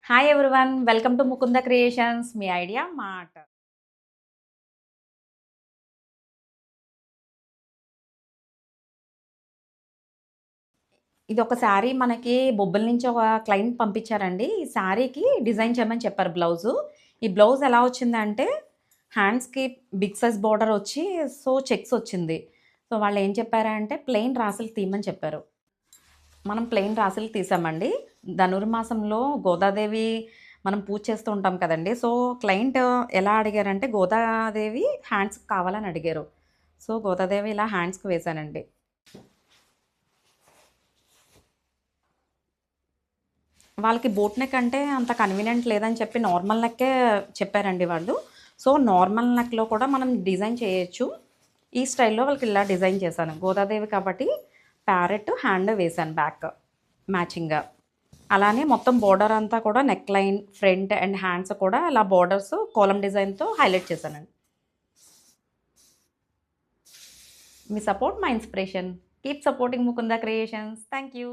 Hi everyone, welcome to Mukunda creations. Me idea mart. ఇది ఒక శారీ మనకి బొబ్బిలి నుంచి ఒక క్లయింట్ పంపించారండి. ఈ శారీకి డిజైన్ చేయమని చెప్పారు బ్లౌజు. ఈ బ్లౌజ్ ఎలా వచ్చిందంటే హ్యాండ్స్‌కి బిగ్ సైజ్ బోర్డర్ వచ్చి చెక్స్ వచ్చింది. వాళ్ళు ఏం చెప్పారంటే ప్లెయిన్ రాసులు తీయమని చెప్పారు. మనం ప్లెయిన్ రాసులు తీసామండి. ధనుర్మాసంలో గోదాదేవి మనం పూజ చేస్తూ ఉంటాం కదండీ! క్లయింట్ ఎలా అడిగారంటే గోదాదేవి హ్యాండ్స్‌కి కావాలని అడిగారు. గోదాదేవి ఇలా హ్యాండ్స్‌కి వేశానండి. వాళ్ళకి బోట్ నెక్ అంటే అంత కన్వీనియంట్ లేదని చెప్పి నార్మల్ నెక్కే చెప్పారండి వాళ్ళు. నార్మల్ నెక్‌లో కూడా మనం డిజైన్ చేయొచ్చు. ఈ స్టైల్‌లో వాళ్ళకి ఇలా డిజైన్ చేశాను. గోదాదేవి కాబట్టి ప్యారెట్ హ్యాండ్ వేశాను బ్యాక్ మ్యాచింగ్‌గా. అలానే మొత్తం బోర్డర్ అంతా కూడా neck line, front and hands కూడా అలా బోర్డర్స్ కాలమ్ డిజైన్‌తో హైలైట్ చేశానండి. మీ సపోర్ట్ మా inspiration. Keep supporting Mukunda creations. Thank you.